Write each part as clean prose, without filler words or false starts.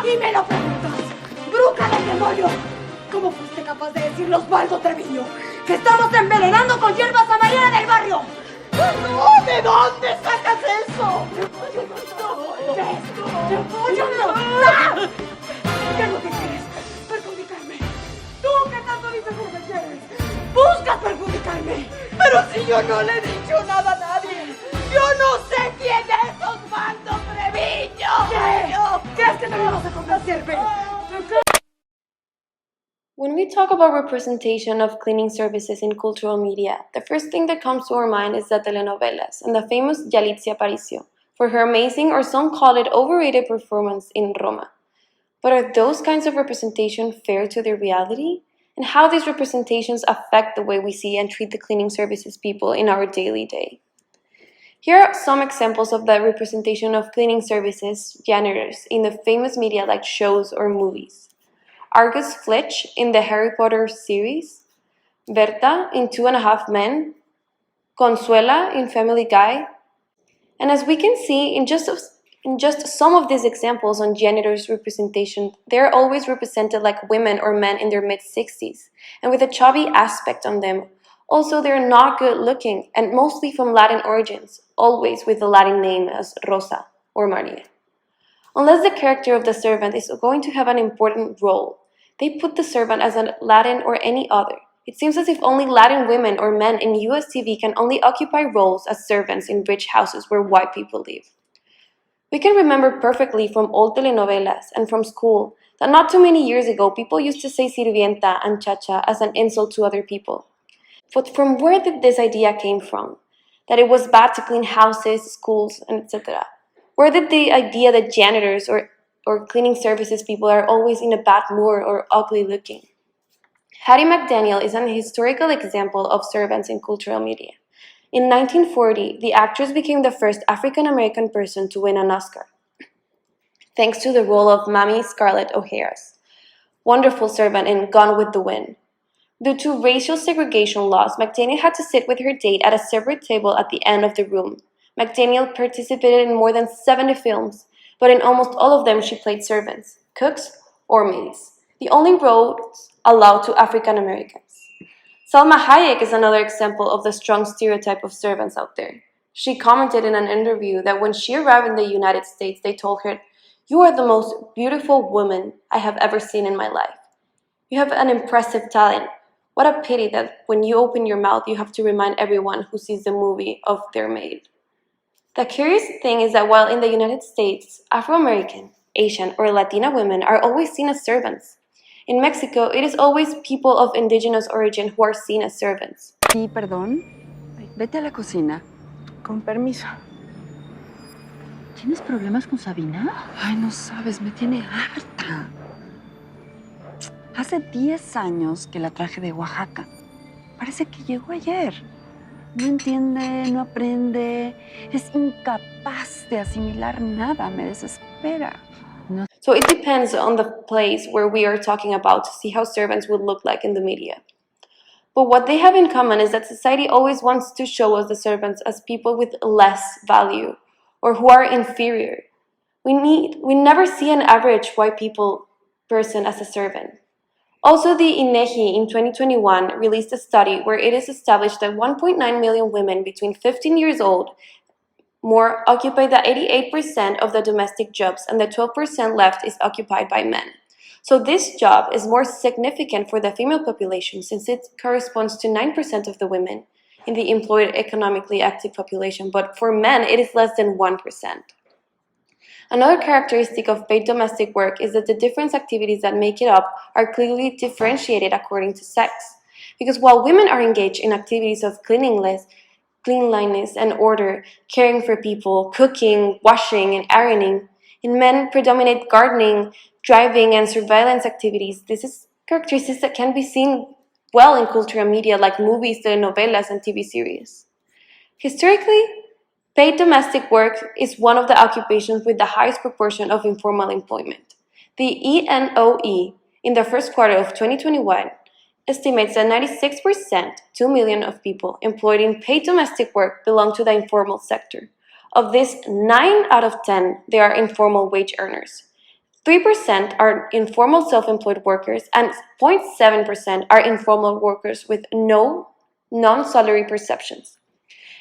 Y me lo preguntas, bruja del demonio, ¿cómo fuiste capaz de decirle a Osvaldo Treviño que estamos envenenando con hierbas a Mariana del barrio? ¡No! ¿De dónde sacas eso? ¿Qué es lo que quieres? Perjudicarme. ¿Tú qué tanto dices lo que quieres? ¡Buscas perjudicarme! Pero si yo no le he dicho nada a nadie. Yo no sé quién es Osvaldo Treviño. ¿Qué? ¿Crees que te vamos a convencerme? When we talk about representation of cleaning services in cultural media, the first thing that comes to our mind is the telenovelas and the famous Yalitza Aparicio for her amazing, or some call it overrated, performance in Roma. But are those kinds of representation fair to their reality? And how these representations affect the way we see and treat the cleaning services people in our daily day? Here are some examples of the representation of cleaning services janitors in the famous media like shows or movies. Argus Fletch in the Harry Potter series, Berta in Two and a Half Men, Consuela in Family Guy. And as we can see in just some of these examples on janitors' representation, they're always represented like women or men in their mid-60s, and with a chubby aspect on them. Also, they're not good looking, and mostly from Latin origins, always with the Latin name as Rosa or Maria. Unless the character of the servant is going to have an important role, they put the servant as a Latin or any other. It seems as if only Latin women or men in US TV can only occupy roles as servants in rich houses where white people live. We can remember perfectly from old telenovelas and from school that not too many years ago people used to say sirvienta and chacha as an insult to other people. But from where did this idea came from? That it was bad to clean houses, schools, and etc. Where did the idea that janitors or cleaning services people are always in a bad mood or ugly looking? Hattie McDaniel is an historical example of servants in cultural media. In 1940, the actress became the first African-American person to win an Oscar, thanks to the role of Mamie Scarlett O'Hara's wonderful servant in Gone with the Wind. Due to racial segregation laws, McDaniel had to sit with her date at a separate table at the end of the room. McDaniel participated in more than 70 films, but in almost all of them she played servants, cooks, or maids, the only roles allowed to African Americans. Salma Hayek is another example of the strong stereotype of servants out there. She commented in an interview that when she arrived in the United States, they told her, "You are the most beautiful woman I have ever seen in my life. You have an impressive talent. What a pity that when you open your mouth, you have to remind everyone who sees the movie of their maid." The curious thing is that while in the United States, Afro-American, Asian, or Latina women are always seen as servants, in Mexico, it is always people of indigenous origin who are seen as servants. Sí, perdón. Vete a la cocina. Con permiso. ¿Tienes problemas con Sabina? Ay, no sabes, me tiene harta. Hace 10 años que la traje de Oaxaca. Parece que llegó ayer. No entiende, no aprende. Es incapaz de asimilar nada. Me desespera. No. So it depends on the place where we are talking about to see how servants would look like in the media. But what they have in common is that society always wants to show us the servants as people with less value or who are inferior. We never see an average white person as a servant. Also, the INEGI in 2021 released a study where it is established that 1.9 million women between 15 years old more occupy the 88% of the domestic jobs, and the 12% left is occupied by men. So this job is more significant for the female population since it corresponds to 9% of the women in the employed economically active population, but for men it is less than 1%. Another characteristic of paid domestic work is that the different activities that make it up are clearly differentiated according to sex. Because while women are engaged in activities of cleanliness and order, caring for people, cooking, washing, and ironing, in men predominate gardening, driving, and surveillance activities. This is characteristics that can be seen well in cultural media like movies, telenovelas, and TV series. Historically, paid domestic work is one of the occupations with the highest proportion of informal employment. The ENOE, in the first quarter of 2021, estimates that 96%, 2 million of people employed in paid domestic work belong to the informal sector. Of this, 9 out of 10, they are informal wage earners. 3% are informal self-employed workers, and 0.7% are informal workers with no non-salary perceptions.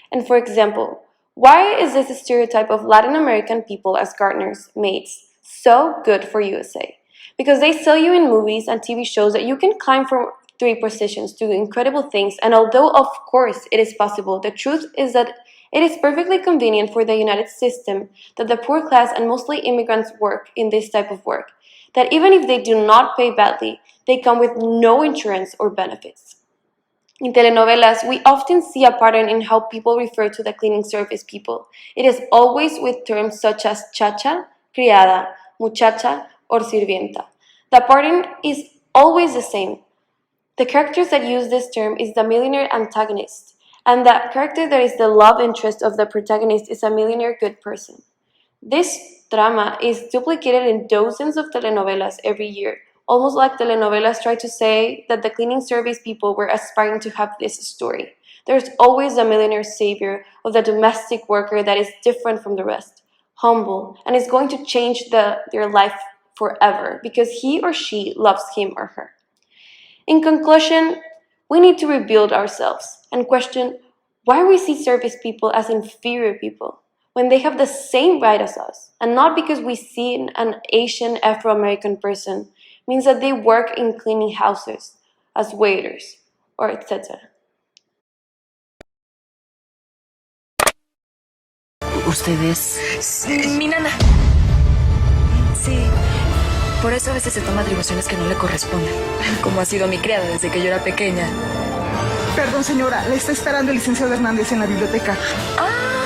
And for example, why is this stereotype of Latin American people as gardeners, maids, so good for USA? Because they sell you in movies and TV shows that you can climb from 3 positions to do incredible things, and although of course it is possible, the truth is that it is perfectly convenient for the United system that the poor class and mostly immigrants work in this type of work, that even if they do not pay badly, they come with no insurance or benefits. In telenovelas, we often see a pattern in how people refer to the cleaning service people. It is always with terms such as chacha, criada, muchacha, or sirvienta. The pattern is always the same. The characters that use this term is the millionaire antagonist, and the character that is the love interest of the protagonist is a millionaire good person. This drama is duplicated in dozens of telenovelas every year, almost like telenovelas try to say that the cleaning service people were aspiring to have this story. There's always a millionaire savior of the domestic worker that is different from the rest, humble, and is going to change their life forever because he or she loves him or her. In conclusion, we need to rebuild ourselves and question why we see service people as inferior people when they have the same right as us, and not because we see an Asian Afro-American person means that they work in cleaning houses as waiters or etc. ¿Ustedes? Mi nana. Sí. Por eso a veces se toma atribuciones que no le corresponden. Como ha sido mi criada desde que yo era pequeña. Perdón, señora, le está esperando el licenciado Hernández en la biblioteca. ¡Ah!